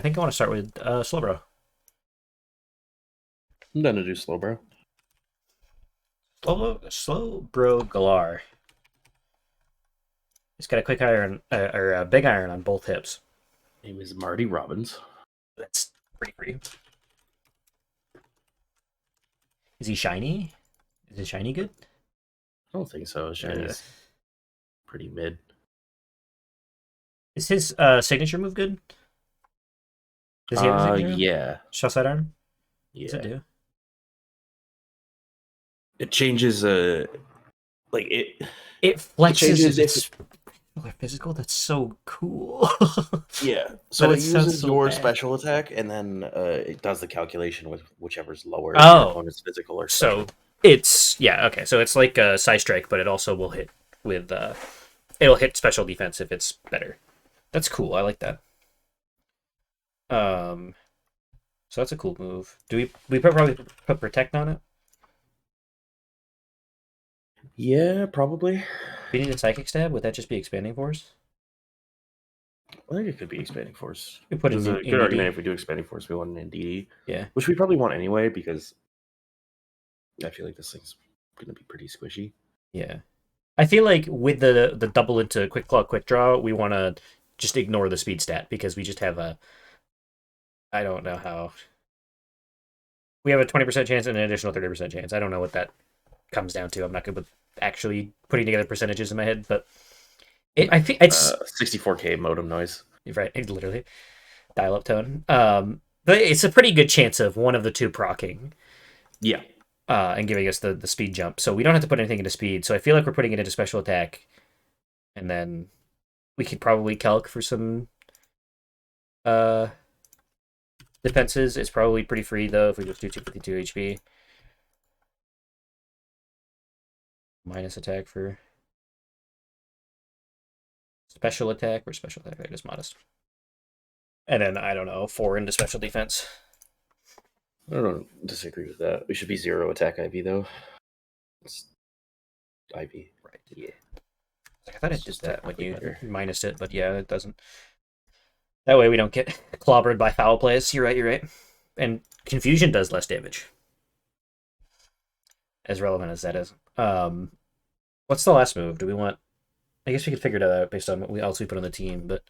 think I want to start with Slowbro. I'm done to do Slowbro. Slowbro Galar. He's got a quick iron or a big iron on both hips. Name is Marty Robbins. That's pretty free. Is he shiny? Is his shiny good? I don't think so. Shiny's pretty mid. Is his signature move good? Does he have a signature move? Yeah. Shell side arm? Yeah. What's it do? It changes. Like it. It flexes changes its physical. That's so cool. Yeah. So But it it sounds uses so your bad. special attack, and then it does the calculation with whichever's lower. Oh. Your opponent's physical or special. So it's okay. So it's like a side strike, but it also will hit with it'll hit special defense if it's better. That's cool. I like that. So that's a cool move. Do we probably put protect on it? Yeah, probably. If we need a psychic stab, would that just be expanding force? I think it could be expanding force. We put There's it a in good argument DD. if we do expanding force, we want an NDD. Yeah. Which we probably want anyway because I feel like this thing's going to be pretty squishy. Yeah. I feel like with the double into quick claw, quick draw, we want to just ignore the speed stat because we just have a. I don't know how. We have a 20% chance and an additional 30% chance. I don't know what that comes down to. I'm not good with actually putting together percentages in my head, but I think it's 64K modem noise. right. Literally, dial-up tone. But it's a pretty good chance of one of the two proccing. Yeah. And giving us the speed jump. So we don't have to put anything into speed. So I feel like we're putting it into special attack. And then we could probably calc for some defenses. It's probably pretty free, though, if we just do 252 HP. Minus attack for special attack. Or special attack, right, is modest. And then, I don't know, 4 into special defense. I don't disagree with that. We should be 0 attack IV, though. It's IV. Right. Yeah. I thought it did that when you minused it, but yeah, it doesn't. That way we don't get clobbered by foul plays. You're right. And confusion does less damage. As relevant as that is. What's the last move? Do we want... I guess we could figure it out based on what else we put on the team, but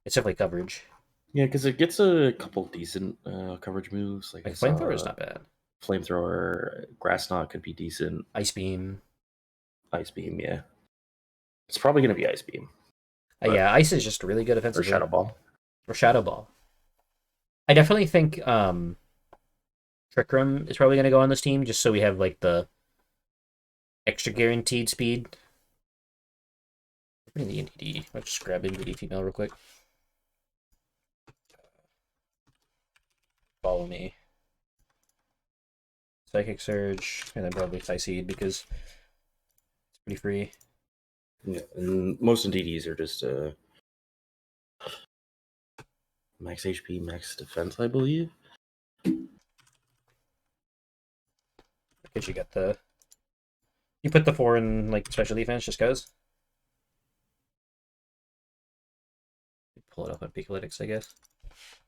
it's definitely coverage. Yeah, because it gets a couple decent coverage moves. Like Flamethrower is not bad. Flamethrower, Grass Knot could be decent. Ice Beam. Ice Beam, yeah. It's probably going to be Ice Beam. Yeah, Ice is just really good offensively. Or Shadow Ball. Or Shadow Ball. I definitely think Trick Room is probably going to go on this team, just so we have like the extra guaranteed speed. Putting the NDD. Let's just grab NDD female real quick. Follow me. Psychic Surge, and then probably Psyseed because it's pretty free. Yeah, and most NDDs are just max HP, max defense, I believe. Because you got the... You put the 4 in like special defense just goes. Pull it up on Picolytics, I guess.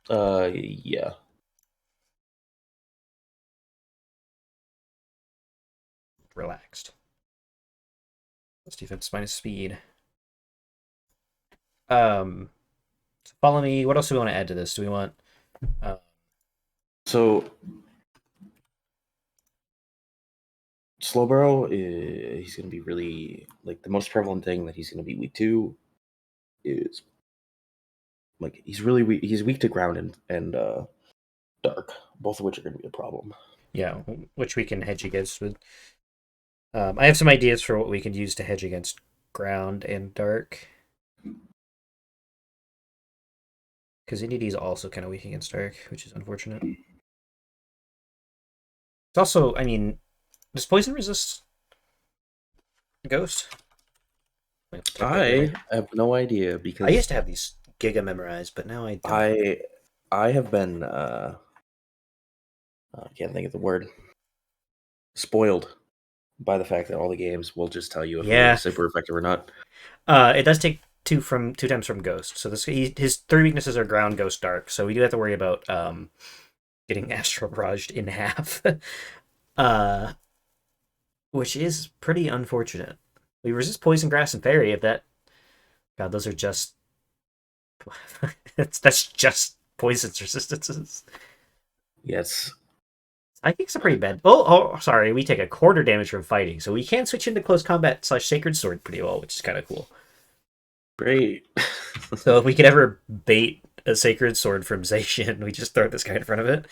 Yeah. Relaxed. Plus defense minus speed. So follow me. What else do we want to add to this? Do we want... So... Slowbro, he's going to be really... Like, the most prevalent thing that he's going to be weak to is... Like, he's really weak. He's weak to ground and dark, both of which are going to be a problem. Yeah, which we can hedge against with... I have some ideas for what we could use to hedge against ground and dark. Because NDD is also kind of weak against dark, which is unfortunate. It's also, I mean, does poison resist ghost? I have no idea because I used to have these giga memorized, but now I don't. I have been I can't think of the word, spoiled by the fact that all the games will just tell you if it's super effective or not. It does take two times from Ghost. So his three weaknesses are Ground, Ghost, Dark. So we do have to worry about getting Astral Barraged in half, uh, which is pretty unfortunate. We resist Poison, Grass, and Fairy. If that, God, those are just that's just poisons resistances. Yes. I think it's a pretty bad. Oh, sorry. We take a quarter damage from fighting, so we can switch into close combat / Sacred Sword pretty well, which is kind of cool. Great. So if we could ever bait a Sacred Sword from Zacian, we just throw this guy in front of it.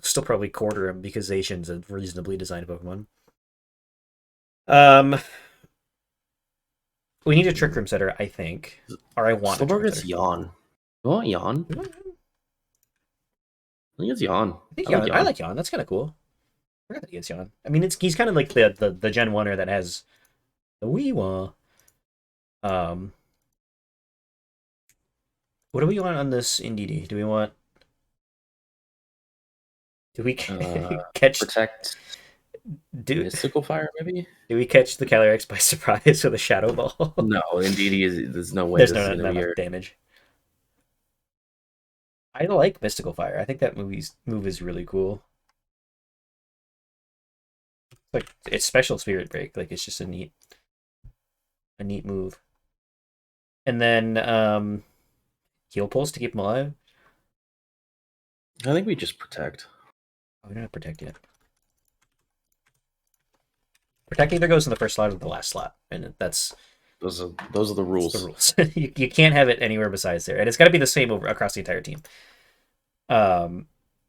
Still probably quarter him because Zacian's a reasonably designed Pokemon. We need a Trick Room Setter, I think, or I want. Slowbro gets Yawn. You want Yawn? I think it's Yawn. I like Yawn. That's kind of cool. I forgot that he gets Yawn. I mean, he's kind of like the Gen 1er that has the Weewa. What do we want on this NDD? Do we catch Protect Mystical Fire, maybe? Do we catch the Calyrex by surprise with a Shadow Ball? No, NDD there's no way There's this is no gonna be damage. I like Mystical Fire. I think that move is really cool. Like, it's special Spirit Break. Like, it's just a neat move. And then Heal Pulse to keep him alive. I think we just protect. Oh, we don't have Protect yet. Protect either goes in the first slot or the last slot, and that's those are the rules. The rules. you can't have it anywhere besides there, and it's got to be the same across the entire team. So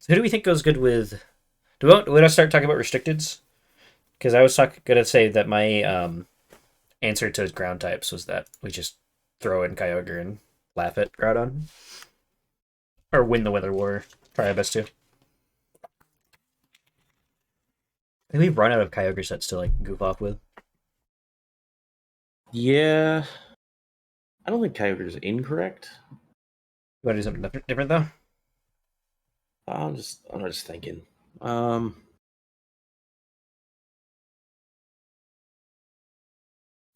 who do we think goes good with? Do we want to start talking about restricteds? Because I was gonna say that my answer to ground types was that we just throw in Kyogre and laugh at Groudon, or win the Weather War. Try our best to. I think we've run out of Kyogre sets to like goof off with. Yeah, I don't think Kyogre is incorrect. You want to do something different though? I'm just thinking. So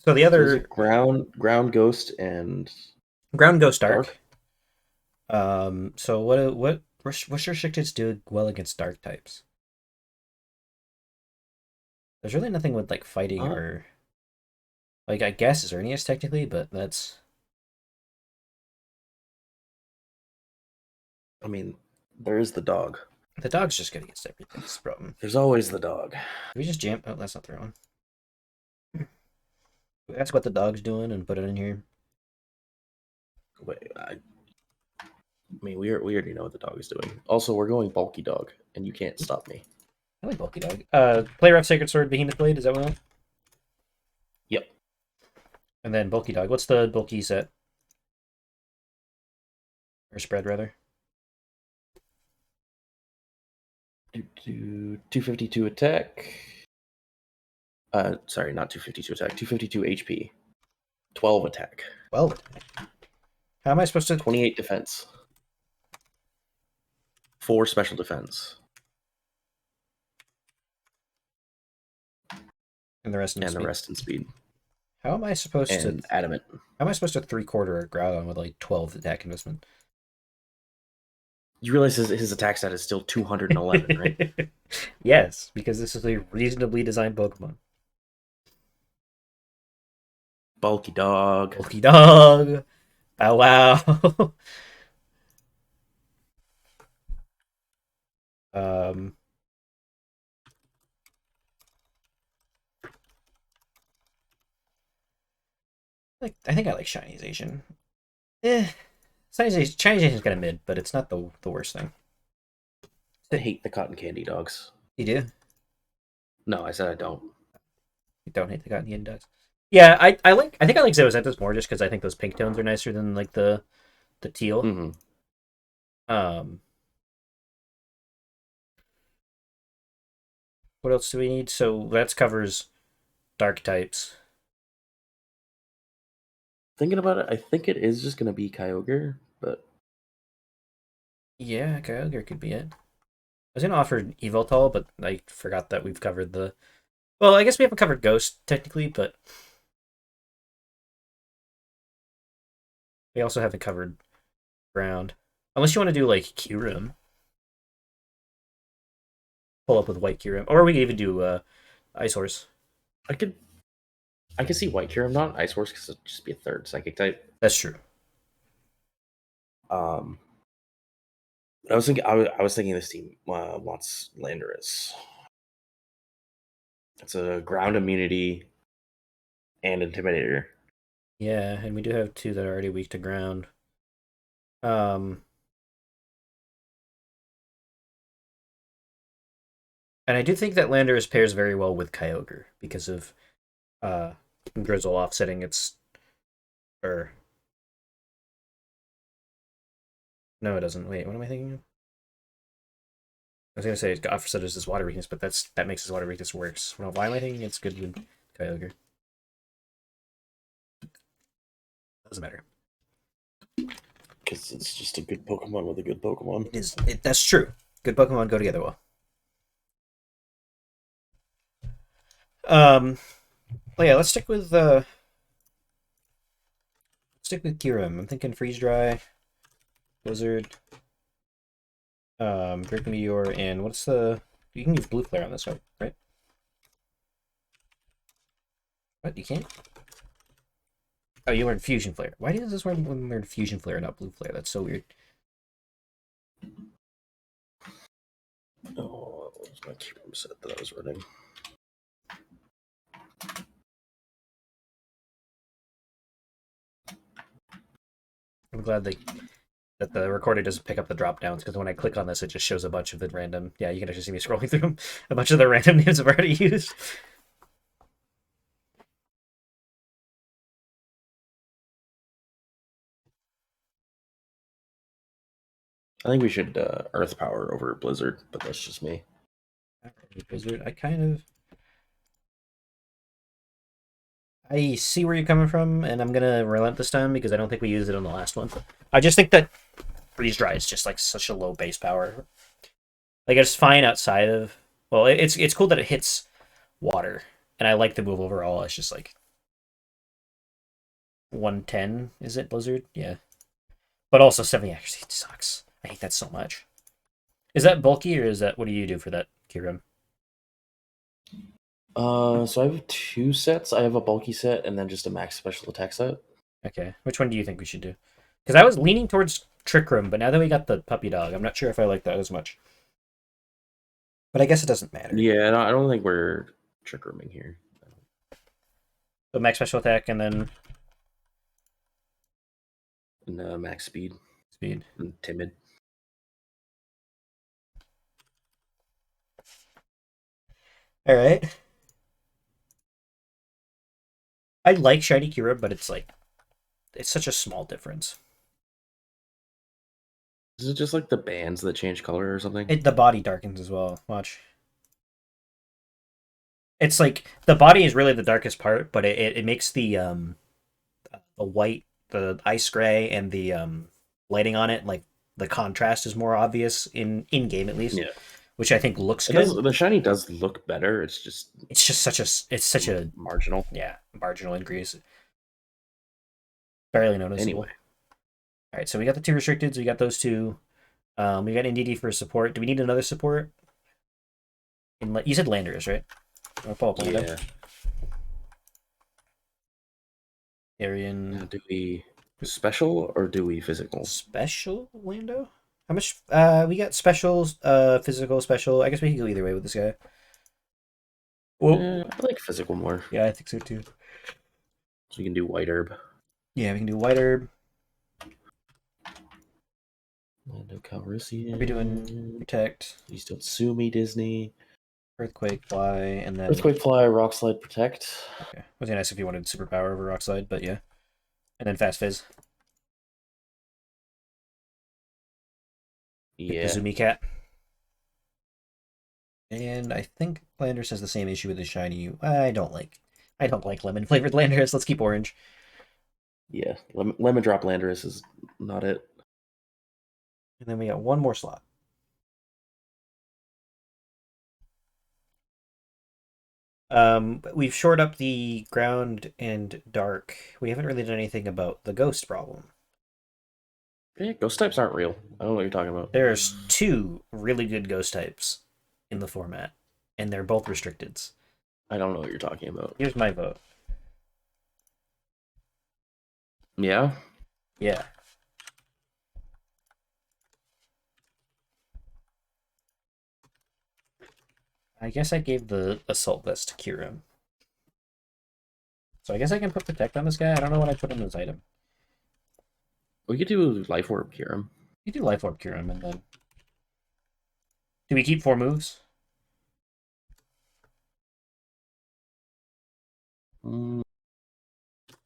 the other ground ghost and ground ghost dark. So what restricteds do well against dark types? There's really nothing with like fighting or like I guess Xerneas technically, but that's. I mean, there is the dog. The dog's just good against everything. That's the problem. There's always the dog. Can we just jam? Oh, that's not the wrong one. That's what the dog's doing and put it in here. Wait, I mean, we already know what the dog is doing. Also, we're going bulky dog, and you can't stop me. I like bulky dog. Play rough Sacred Sword, Behemoth Blade. Is that one? Yep. And then bulky dog. What's the bulky set? Or spread rather? 252 attack. Sorry, not 252 attack. 252 HP. 12 attack. 12. How am I supposed to? 28 defense. 4 special defense. And the rest in speed. The rest in speed. How am I supposed to? Adamant. How am I supposed to 3/4 a Groudon with like 12 attack investment? You realize his attack stat is still 211, right? Yes, because this is a reasonably designed Pokemon. Bulky dog. Bulky dog. Bow wow. I think I like Shiny Zacian. Shiny Zacian's kind of mid, but it's not the worst thing. I hate the cotton candy dogs. You do? No, I said I don't. You don't hate the cotton candy dogs? Yeah, I think I like Zoozentus more just because I think those pink tones are nicer than like the teal. Mm-hmm. What else do we need? So that covers dark types. Thinking about it, I think it is just going to be Kyogre, but... Yeah, Kyogre could be it. I was going to offer Yveltal, but I forgot that we've covered the... Well, I guess we haven't covered Ghost, technically, but... We also haven't covered ground. Unless you want to do like Kyurem. Pull up with white Kyurem. Or we could even do Ice Horse. I could I could see White Cure. I'm not Ice Horse because it'd just be a third psychic type. That's true. Um, I was thinking I was thinking this team wants Landorus. It's a ground immunity and intimidator. Yeah, and we do have two that are already weak to ground. Um, and I do think that Landorus pairs very well with Kyogre because of uh, Drizzle offsetting its. Or no, it doesn't. Wait, what am I thinking of? I was gonna say it offsets his water weakness, but that makes his water weakness worse. Well, why am I thinking it's good with Kyogre? Doesn't matter. Because it's just a good Pokemon with a good Pokemon. It is. That's true. Good Pokemon go together well. Well, yeah, let's stick with Kyurem. I'm thinking Freeze Dry, Blizzard, Great Meteor, and what's the? You can use Blue Flare on this one, right? What, you can't? Oh, you learned Fusion Flare. Why does this one learn Fusion Flare, not Blue Flare? That's so weird. Oh, that was my Kyurem set that I was running. I'm glad that the recorder doesn't pick up the drop downs because when I click on this, it just shows a bunch of the random. Yeah, you can actually see me scrolling through them. A bunch of the random names I've already used. I think we should Earth Power over Blizzard, but that's just me. Blizzard, I see where you're coming from, and I'm gonna relent this time because I don't think we used it on the last one. I just think that Freeze Dry is just like such a low base power. Like it's fine outside of. Well, it's cool that it hits water, and I like the move overall. It's just like 110. Is it Blizzard? Yeah, but also 70 accuracy sucks. I hate that so much. Is that bulky or is that what do you do for that Kirim? So I have two sets. I have a bulky set and then just a max special attack set. Okay, which one do you think we should do? Because I was leaning towards Trick Room, but now that we got the puppy dog, I'm not sure if I like that as much. But I guess it doesn't matter. Yeah, no, I don't think we're trick rooming here. So max special attack and then And max speed speed. and timid. All right. I like Shiny Kira, but it's such a small difference. Is it just like the bands that change color or something? The body darkens as well. Watch. It's like the body is really the darkest part, but it makes the white, the ice gray, and the lighting on it like the contrast is more obvious in game at least, Yeah, which I think looks it good. does. The shiny does look better. It's just such a marginal. yeah marginal increase, barely noticeable. Anyway, All right, so we got the two restricted. So we got those two. We got NDD for support. Do we need another support? You said Landers, right? I'll pull up Lando. yeah. Arian. Do we special or do we physical? Special Lando? How much? We got specials, physical, special. I guess we can go either way with this guy. Well, I like physical more. yeah, I think so too. So we can do white herb. Yeah, we can do White Herb. Lando Calrissian. We're doing Protect, Please don't sue me, Disney. Earthquake, Fly, and then Earthquake, fly, rock slide, protect. okay. It would be nice if you wanted Superpower over Rock Slide, but yeah. And then Fast Fizz. Yeah. Kazumi Cat. And I think Landers has the same issue with the shiny. I don't like lemon flavored Landers. Let's keep orange. Yeah. Lemon drop Landorus is not it. And then we got one more slot. We've shored up the ground and dark. We haven't really done anything about the ghost problem. Yeah, ghost types aren't real. I don't know what you're talking about. There's two really good ghost types in the format, and they're both restricteds. I don't know what you're talking about. Here's my vote. Yeah. Yeah. I guess I gave the assault vest to Kieran. So I guess I can put protect on this guy. I don't know what I put on this item. We could do life orb Kirim. You do life orb Kieran, and then do we keep 4 moves? Mm,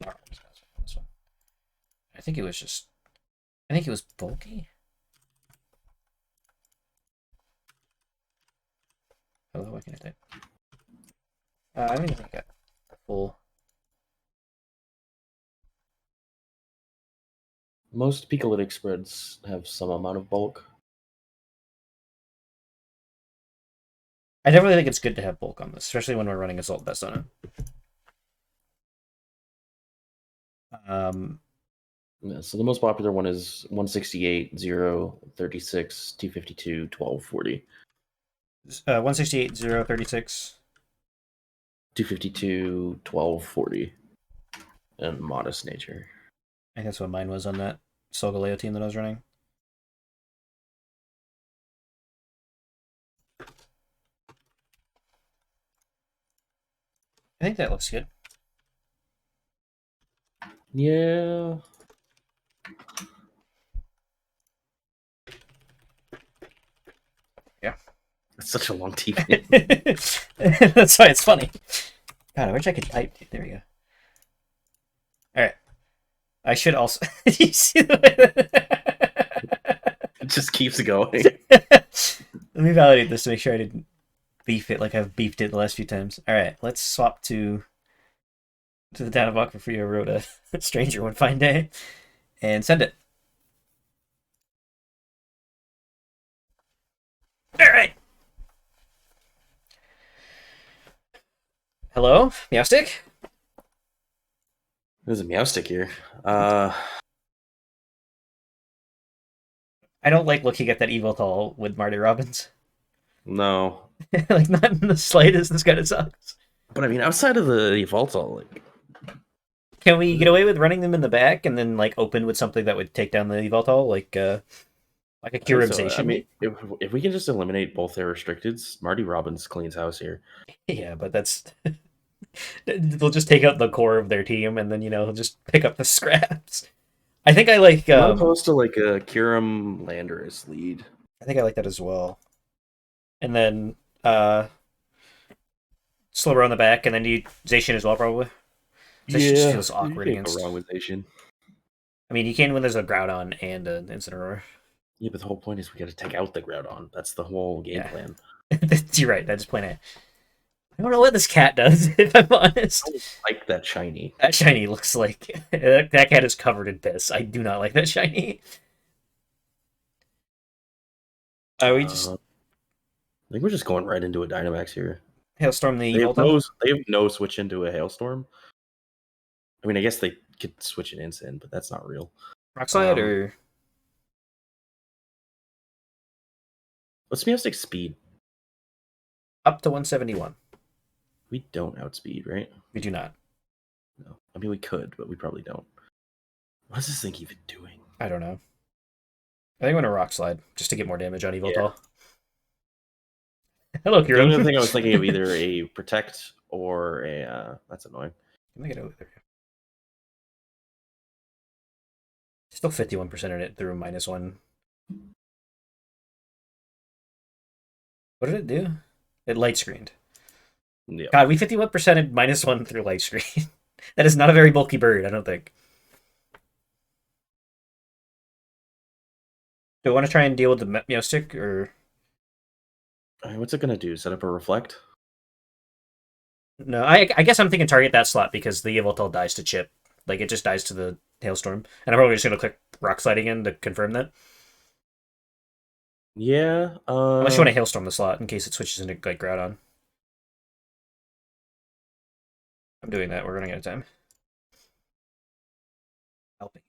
No, this one. I think it was just. I think it was bulky. Hello, what can I type? I don't even think I got a full. most picolytic spreads have some amount of bulk. I definitely think it's good to have bulk on this, especially when we're running assault vest on it. Yeah, so the most popular one is 168, 0, 36, 252, 12, 40. 168, 0, 36. 252, 12, 40. And modest nature. I think that's what mine was on that Solgaleo team that I was running. I think that looks good. Yeah. Yeah. That's such a long TV. That's why it's funny. God, I wish I could type. There we go. All right. I should also. You see the It just keeps going. Let me validate this to make sure I didn't beef it like I've beefed it the last few times. All right, let's swap to the town of Aquafria wrote a stranger one fine day and send it. All right. Hello, Meowstick? There's a Meowstick here. I don't like looking at that evil tall with Marty Robbins. No. Like, not in the slightest. This kind of sucks. But I mean, outside of the Evoltol, like, Can we get away with running them in the back and then, like, open with something that would take down the Evoltol? Like a I think so. I Curibzation? mean, if we can just eliminate both their restricteds, Marty Robbins cleans house here. Yeah, but that's. They'll just take out the core of their team and then, just pick up the scraps. I think I like. I'm not opposed to like a Kirim Landorus lead. I think I like that as well. And then Slowbro on the back, and then you Zacian as well, probably. Zacian just Yeah, feels you awkward can't go against. wrong with Zacian. I mean, you can when there's a Groudon and an Incineroar. Yeah, but the whole point is we got to take out the Groudon. That's the whole game Yeah. plan. You're right. That's plain A. I don't know what this cat does, if I'm honest. I don't like that shiny. That shiny looks like that cat is covered in piss. I do not like that shiny. We just I think we're just going right into a Dynamax here. Hailstorm the They have Volta. no switch into a Hailstorm. I mean, I guess they could switch it in, but that's not real. Rock Slide or What's Meowstick speed? up to 171. We don't outspeed, right? We do not. No. I mean, we could, but we probably don't. What is this thing even doing? I don't know. I think I'm gonna Rock Slide just to get more damage on Evoltol. Yeah. Hello, The only Kieran. thing I was thinking of either a Protect or a... that's annoying. Can I get over there? Still 51% in it through -1. What did it do? It light screened. Yeah. God, we 51%ed -1 through light screen. That is not a very bulky bird, I don't think. Do I want to try and deal with the Meowstick, or... What's it going to do? Set up a Reflect? No, I guess I'm thinking target that slot because the Yveltal dies to chip. Like, it just dies to the Hailstorm. And I'm probably just going to click Rock Slide again to confirm that. Yeah. Unless you want to Hailstorm the slot in case it switches into, like, Groudon. I'm doing that. We're running out of time. Helping.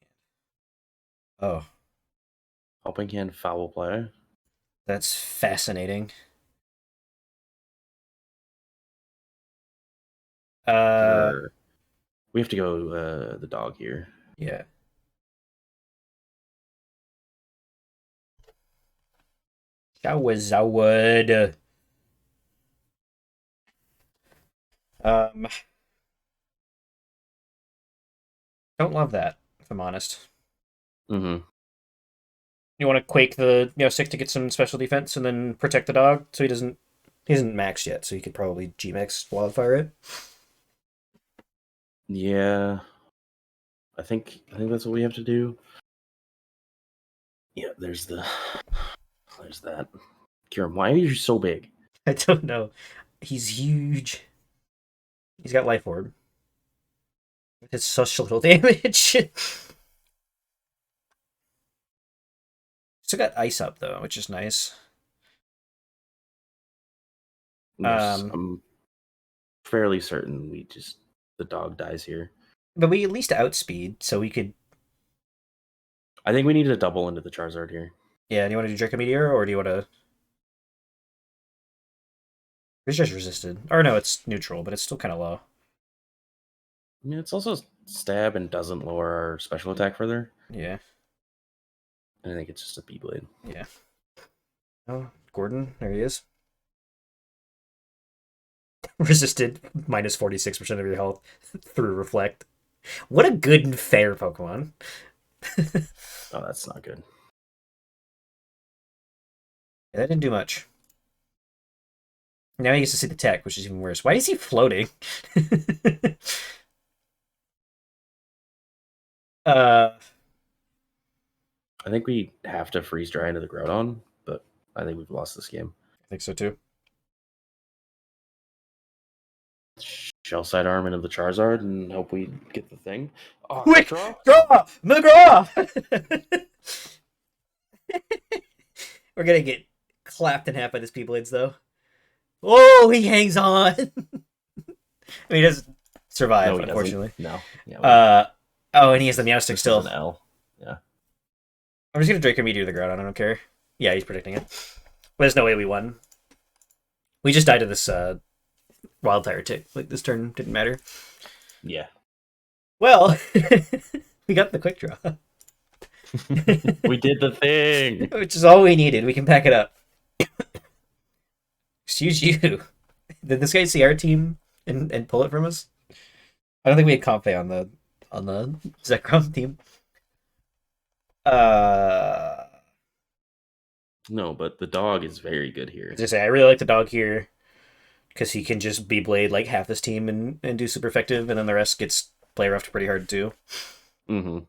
Oh. Helping hand foul play. That's fascinating. Uh, Sure. We have to go the dog here. yeah. That was I would. Um, don't love that, if I'm honest. Mm-hmm. You want to quake the 6 to get some special defense and then protect the dog so he isn't maxed yet, so you could probably G-Max Wildfire it. Yeah. I think that's what we have to do. Yeah, there's that. Kieran, why are you so big? I don't know. He's huge. He's got Life Orb. It's such little damage. Still got Ice up though, which is nice. Yes, Um, I'm fairly certain the dog dies here. but we at least outspeed, so we could. I think we need to double into the Charizard here. Yeah, do you want to do Draco Meteor or do you want to? It's just resisted, or no, it's neutral, but it's still kind of low. I mean, it's also stab and doesn't lower our special attack further. Yeah, I think it's just a B-Blade. yeah. Oh, Gordon, there he is. Resisted minus 46% of your health through Reflect. What a good and fair Pokemon. Oh, that's not good. Yeah, that didn't do much. Now he gets to see the tech, which is even worse. Why is he floating? uh, I think we have to freeze dry into the Groudon, but I think we've lost this game. I think so too. Shell Side Arm into the Charizard and hope we get the thing. Oh, Quick! draw! Draw! McGraw! We're gonna get clapped in half by this P-Blades, though. Oh, he hangs on! I mean, he doesn't survive, No, he unfortunately. doesn't. No. Yeah, Oh, and he has the Meowstic this still. is an L. Yeah. I'm just gonna Draco Meteor to the ground, I don't care. Yeah, he's predicting it. But there's no way we won. We just died to this Wildfire tick. Like, this turn didn't matter. Yeah. Well, we got the quick draw. We did the thing! Which is all we needed. We can pack it up. Excuse you. Did this guy see our team and pull it from us? I don't think we had Compe on the Zekrom team. No, but the dog is very good here. As I say, I really like the dog here because he can just be blade like half this team and do super effective, and then the rest gets play roughed pretty hard too. Mm-hmm.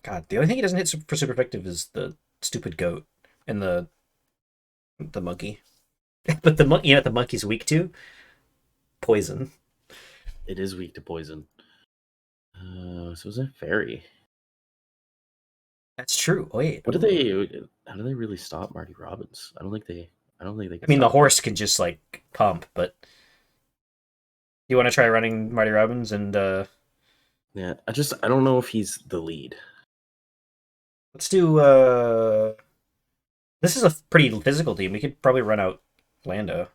God, the only thing he doesn't hit for super effective is the stupid goat and the monkey. But the monkey, the monkey's weak to poison. It is weak to poison. So is it fairy? That's true. Wait, What do they? How do they really stop Marty Robbins? I don't think they. I don't think they. I mean, the stop horse can just like pump, but you want to try running Marty Robbins and Yeah, I don't know if he's the lead. let's do. This is a pretty physical team. We could probably run out Lando,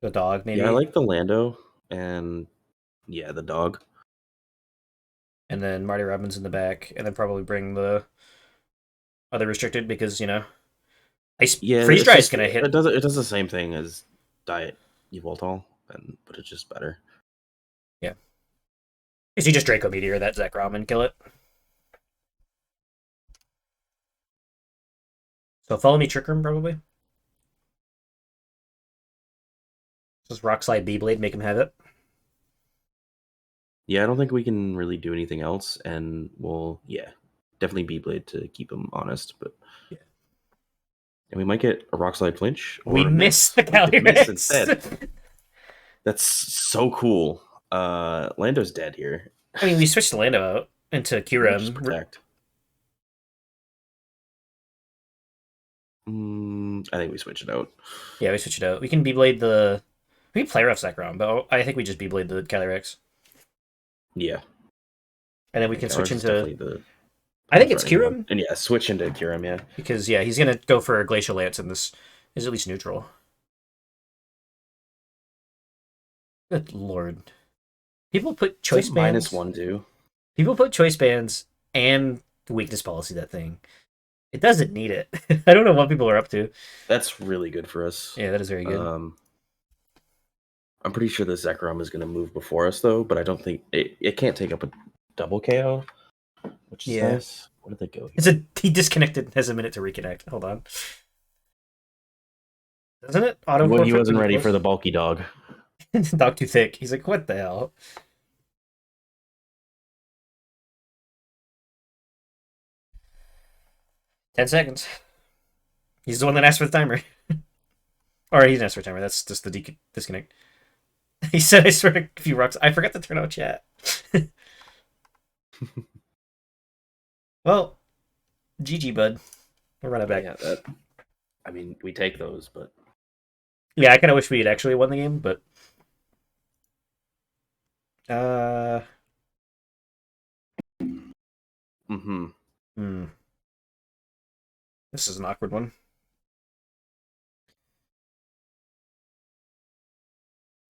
the dog, maybe. Yeah, I like the Lando and yeah, the dog. And then Marty Robbins in the back, and then probably bring the other restricted because ice Yeah, freeze dry is gonna hit. It does the same thing as Diet Evoltol, but it's just better. Yeah. Is he just Draco Meteor that Zekrom and kill it? So follow me, Trick Room probably. Does Rock Slide B-Blade make him have it? Yeah, I don't think we can really do anything else, and definitely B-Blade to keep him honest, but yeah. And we might get a Rock Slide flinch. Or we miss the Galarian instead. That's so cool. Lando's dead here. I mean, we switched Lando out into Kyurem. Protect. I think we switch it out. Yeah, we switch it out. We can B-Blade the... We can play rough Zekrom, but I think we just B-Blade the Calyrex. Yeah. And then we can switch into... I think That's it's right. Hang on. Kyurem And yeah, switch into Kyurem. Yeah, because yeah, he's gonna go for a Glacial Lance, and this is at least neutral. Good lord, people put it's like choice minus bands. one too. People put choice bands and weakness policy that thing. It doesn't need it. I don't know what people are up to. That's really good for us. Yeah, that is very good. I'm pretty sure the Zekrom is going to move before us though, but I don't think it can't take up a double KO, which is Yeah, nice. Where did they go it's here? he disconnected. Has a minute to reconnect. Hold on. Doesn't it auto Well, he forfeit when wasn't you're ready for close? the bulky dog. Dog too thick. He's like, what the hell? 10 seconds. He's the one that asked for the timer. Or he didn't ask for a timer. That's just the disconnect. He said I swear a few rocks. I forgot to turn out chat. Well, GG, bud. We'll run it back. Yeah, that. I mean, we take those, but Yeah, I kind of wish we had actually won the game, but uh, mm-hmm. hmm. This is an awkward one.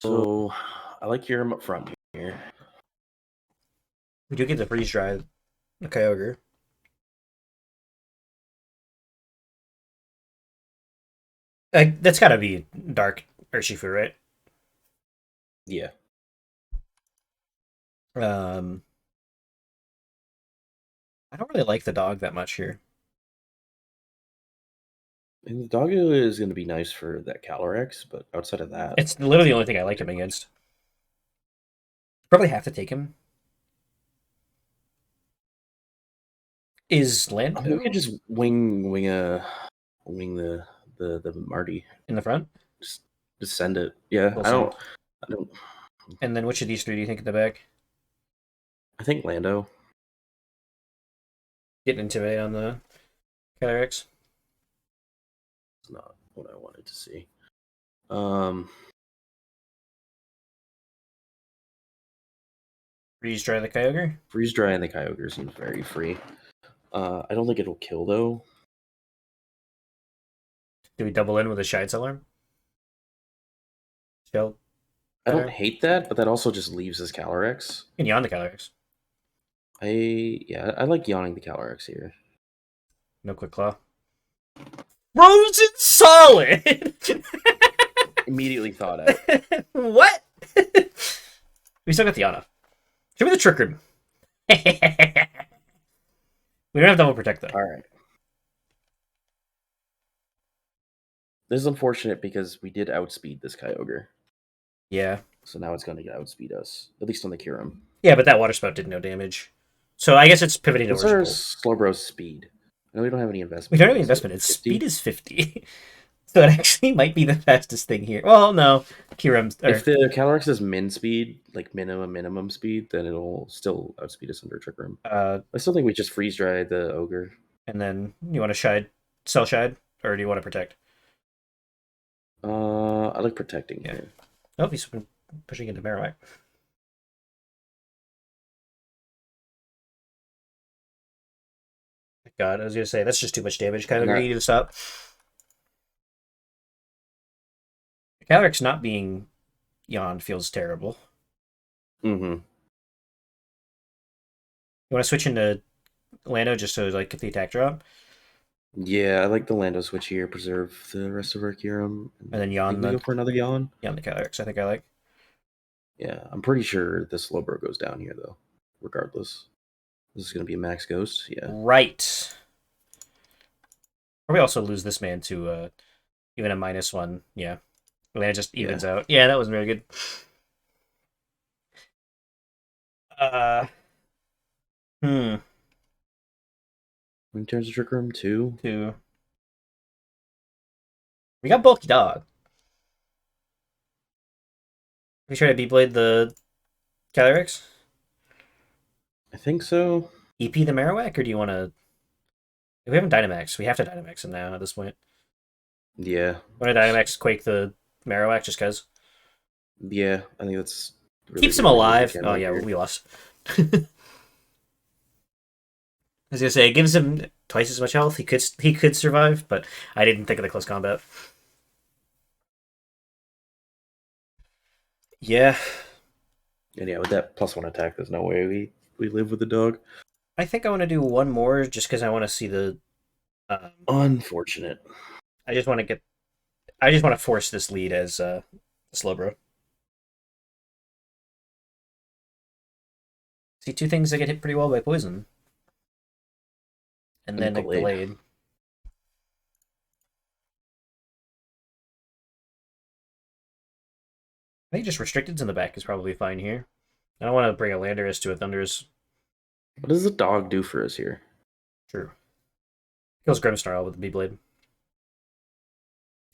So I like Kyurem up front here. We do get the freeze dry the Kyogre. That's gotta be Dark Urshifu, right? Yeah, Um, I don't really like the dog that much here. and the dog is going to be nice for that Calyrex, but outside of that, It's literally the only thing I like him against. Probably have to take him. Is I mean, we could Lando just wing the Marty. in the front? Just just send it. Yeah, We'll I send. don't. I don't. And then which of these three do you think in the back? I think Lando. Getting Intimidate on the Calyrex. Is not what I wanted to see. Um, Freeze dry the Kyogre. Freeze Dry and the Kyogre seems very free. I don't think it'll kill though. Do we double in with a Shide Alarm? Shell. I don't hate that, but that also just leaves his Calyrex. And Yawn the Calyrex. I like yawning the Calyrex here. No Quick Claw. Frozen Solid! Immediately thought out. What? We still got the Yana. Show me the Trick Room. We don't have double protect though. All right. This is unfortunate because we did outspeed this Kyogre. Yeah. So now it's going to outspeed us, at least on the Kyurem. Yeah, but that Water Spout did no damage. So I guess it's pivoting to What's our Origin Bolt. Slowbro's speed? I know we don't have any investment. We don't have any investment. Its speed is 50. So it actually might be the fastest thing here. Well, no. Kyurem's... If the Calyrex is min speed, like minimum speed, then it'll still outspeed us under Trick Room. I still think we just freeze dry the Ogre. And then you want to Shide, Cell Shide, or do you want to protect? I like protecting here. Oh, he's been pushing into Marowak. God, I was gonna say that's just too much damage. Kind of Nah. need to stop. Calyrex not being yawned feels terrible. Mm-hmm. You want to switch into Lando just to like get the attack drop, Yeah, I like the Lando switch here. Preserve the rest of our Kyurem. and then yawn we the go for another yawn. yawn the Calyrex. I think I like. Yeah, I'm pretty sure the Slowbro goes down here though. Regardless, this is gonna be a max ghost. Yeah. Right. Probably also lose this man to even a -1. Yeah. Lando just evens out. Yeah, that wasn't very good. Hmm. When turns to Trick Room 2. Two. We got Bulky Dog. We try to B-Blade the Calyrex? I think so. EP the Marowak, or do you want to... If we haven't Dynamax, we have to Dynamax him now at this point. Yeah. Want to Dynamax Quake the Marowak just because? Yeah, I think that's... Really keeps him alive. Oh, yeah, we lost. was gonna say it gives him twice as much health. He could survive, but I didn't think of the close combat. Yeah, And yeah, with that +1 attack, there's no way we live with the dog. I think I want to do one more just because I want to see the. Um, Unfortunate. I just want to get. I just want to force this lead as Slowbro. See two things that get hit pretty well by poison, and And then a delayed. Glade. I think just restricted's in the back is probably fine here. I don't want to bring a Landorus to a Thunderous. What does the dog do for us here? True. Kills Grimmsnarl with the Beyblade.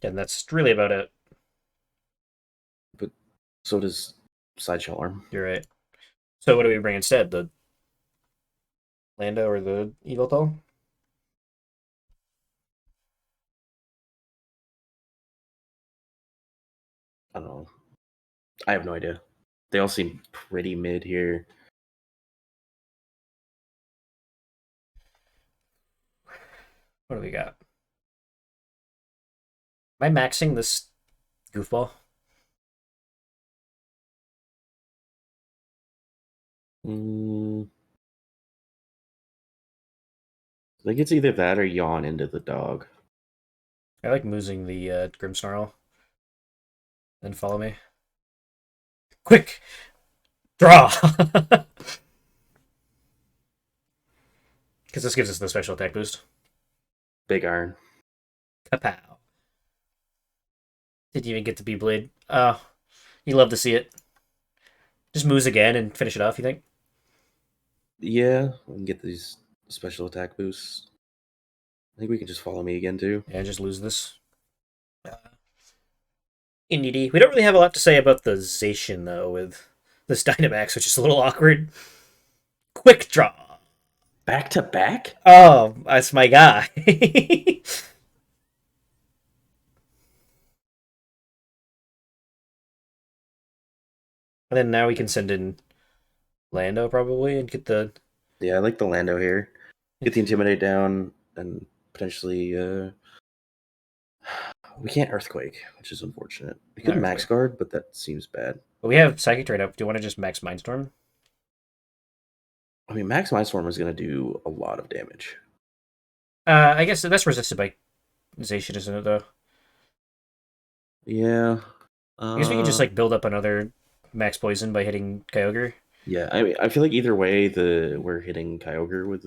And that's really about it. But so does Sideshell Arm. You're right. So what do we bring instead? The Lando or the Eviltal? I don't know. I have no idea. They all seem pretty mid here. What do we got? Am I maxing this goofball? Mm, I think it's either that or yawn into the dog. I like moosing the Grimmsnarl. Then follow me. Quick! Draw! Because this gives us the special attack boost. Big Iron. Kapow. Didn't even get to Beyblade. Oh, you love to see it. Just moose again and finish it off, you think? Yeah, we can get these special attack boosts. I think we can just follow me again too. Yeah, just lose this. Indeedy. We don't really have a lot to say about the Zacian, though, with this Dynamax, which is a little awkward. Quick draw. Back to back? Oh, that's my guy. And then now we can send in Lando, probably, and get the... Yeah, I like the Lando here. Get the Intimidate down and potentially we can't Earthquake, which is unfortunate. We could Not Max Earthquake. Guard, but that seems bad. But we have Psychic Trade up. Do you want to just max Mindstorm? I mean, Max Mindstorm is going to do a lot of damage. I guess that's resisted by Zacian, isn't it, though? Yeah. I guess we can just, like, build up another max poison by hitting Kyogre. Yeah, I mean, I feel like either way, we're hitting Kyogre with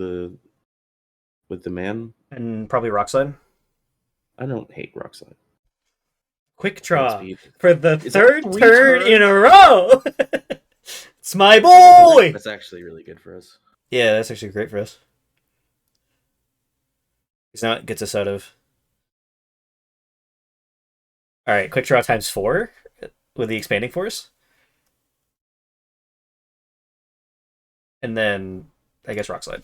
the man. And probably Rock Slide. I don't hate Rock Slide. Quick draw Speed. for the Is that third three turn turns? in a row. It's my boy. That's actually really good for us. Yeah, that's actually great for us. Because now it gets us out of. All right, quick draw times 4 with the expanding force, and then I guess Rock Slide.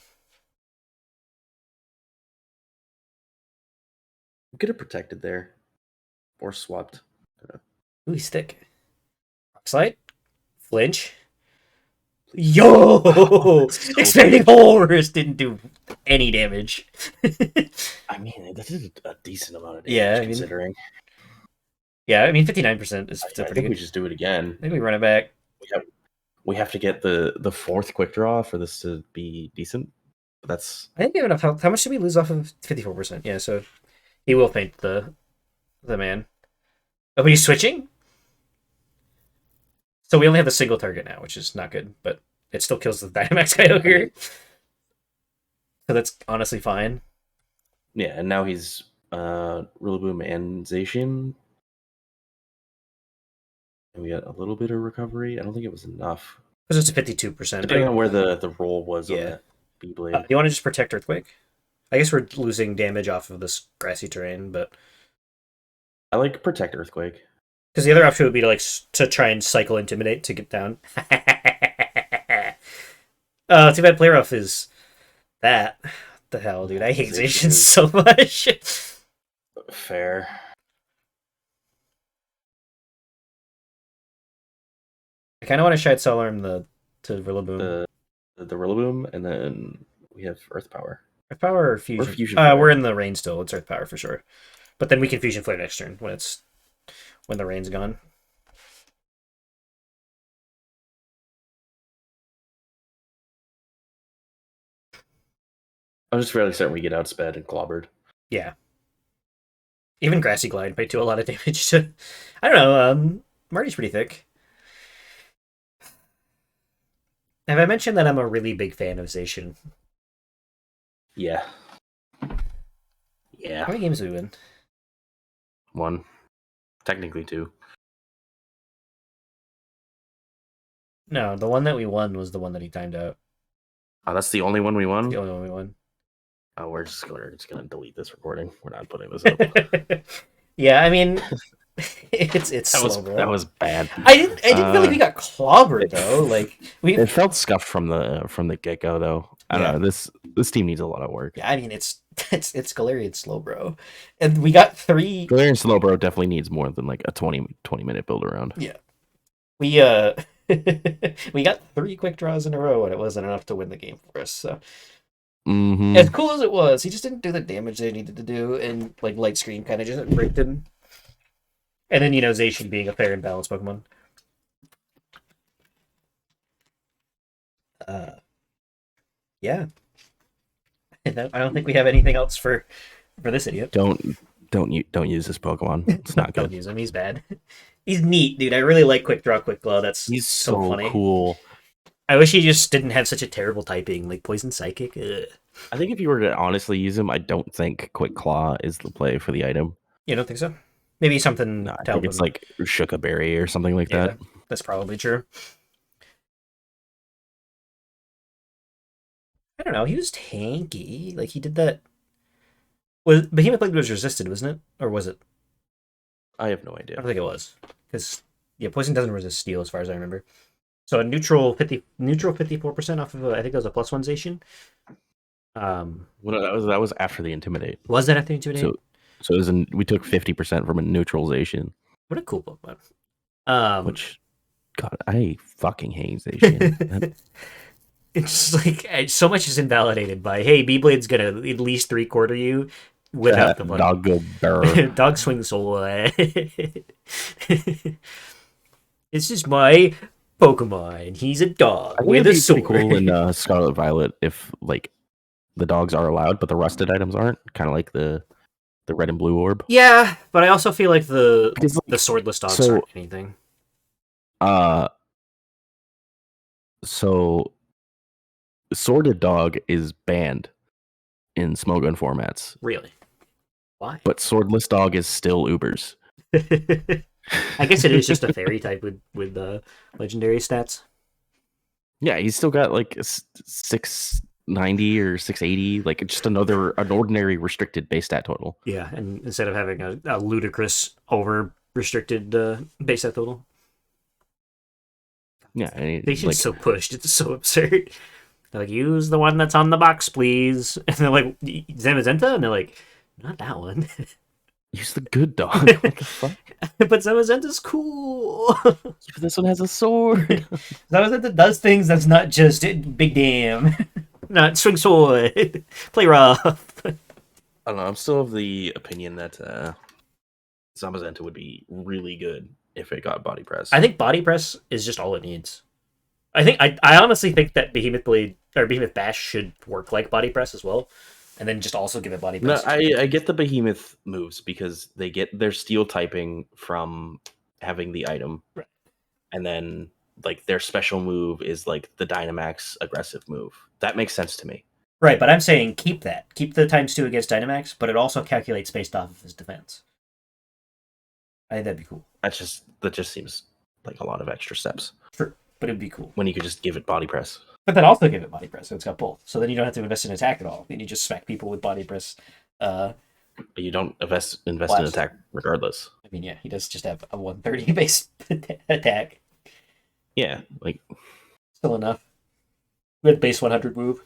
We could have protected there, or swapped. Ooh, stick. Rock Slide, flinch. Yo, So expanding force didn't do any damage. I mean, that is a decent amount of damage Yeah, I mean- considering. Yeah, I mean 59% is I still pretty think we good. just do it again. I think we run it back. We have to get the fourth quick draw for this to be decent. That's I think we have enough health. How much did we lose off of 54%? Yeah, so he will paint the man. Oh, but he's switching? So we only have the single target now, which is not good, but it still kills the Dynamax Kyogre. So that's honestly fine. yeah, and now he's Rillaboom and Zacian. And we got a little bit of recovery. I don't think it was enough. Because it's a 52%. Depending on where the roll was on Yeah. that Beyblade. You want to just protect Earthquake? I guess we're losing damage off of this grassy terrain, but I like Protect Earthquake. because the other option would be to to try and cycle Intimidate to get down. Oh, too bad Play Rough is that. What the hell, dude? I hate Zacian Zacian is- so much. Fair. I kind of want to Shide Soul Arm to Rillaboom. The Rillaboom, and then We have Earth Power Earth Power or or Fusion? Fusion Flare. We're in the rain still. It's Earth Power for sure. But then we can Fusion Flare next turn when the rain's gone. I'm just fairly certain we get outsped and clobbered. Yeah. Even Grassy Glide might do a lot of damage to. I don't know. Marty's pretty thick. Have I mentioned that I'm a really big fan of Zacian? Yeah. How Yeah. many games did we win? 1. Technically 2. No, the one that we won was the one that he timed out. Oh, that's the only one we won? The only one we won. Oh, we're just gonna delete this recording. We're not putting this up. Yeah, I mean, it's Slowbro. That was bad. I didn't feel like we got clobbered though. Like it felt scuffed from the get go though. I don't know. This team needs a lot of work. Yeah, I mean it's Galarian Slowbro, and we got 3. Galarian Slowbro definitely needs more than like a 20-minute build around. Yeah, we we got 3 quick draws in a row, and it wasn't enough to win the game for us. So as cool as it was, he just didn't do the damage they needed to do, and like Light Screen kind of just bricked him. And then Zacian being a fair and balanced Pokemon. Yeah. I don't think we have anything else for this idiot. Don't use this Pokemon. It's not good. Don't use him. He's bad. He's neat, dude. I really like Quick Draw, Quick Glow. He's so funny. Cool. I wish he just didn't have such a terrible typing, like Poison Psychic. Ugh. I think if you were to honestly use him, I don't think Quick Claw is the play for the item. You don't think so? Maybe something. No, I think it's like Shuka Berry or something like that. That's probably true. I don't know. He was tanky. Like he did that. Was Behemoth Blade was resisted, wasn't it, or was it? I have no idea. I don't think it was, because poison doesn't resist steel as far as I remember. So a neutral 54% off of I think that was a +1 Zacian. Well, that was after the Intimidate. Was that after the Intimidate? So it was we took 50% from a neutralization. What a cool Pokemon. Which, God, I fucking hate Zacian. It's just like so much is invalidated by Beyblade's gonna at least 3/4 you without the button. Dog go burr. Dog swing soul. It's just my Pokemon. He's a dog with a sword. Pretty cool in Scarlet Violet if like the dogs are allowed, but the rusted items aren't. Kind of like the red and blue orb. Yeah, but I also feel like the swordless dogs aren't anything. So Sworded Dog is banned in Smogon formats. Really? Why? But Swordless Dog is still Ubers. I guess it is just a fairy type with legendary stats. Yeah, he's still got like 690 or 680, like just an ordinary restricted base stat total. Yeah, and instead of having a ludicrous over restricted base stat total. Yeah, they should so pushed. It's so absurd. They're like, use the one that's on the box, please. And they're like, Zamazenta? And they're like, not that one. Use the good dog. What the fuck? But Zamazenta's cool. This one has a sword. Zamazenta does things that's not just big damn. Not swing sword. Play rough. I don't know. I'm still of the opinion that Zamazenta would be really good if it got body press. I think body press is just all it needs. I honestly think that Behemoth Blade or Behemoth Bash should work like body press as well, and then just also give it body press. No, I get the Behemoth moves because they get their steel typing from having the item, right. And then like their special move is like the Dynamax aggressive move. That makes sense to me. Right, but I'm saying keep the ×2 against Dynamax, but it also calculates based off of his defense. I think that'd be cool. That just seems like a lot of extra steps. True. But it'd be cool. When you could just give it body press. But then also give it body press, so it's got both. So then you don't have to invest in attack at all. Then you just smack people with body press. You don't invest in attack regardless. I mean, yeah, he does just have a 130 base attack. Yeah, like... Still enough. With base 100 move.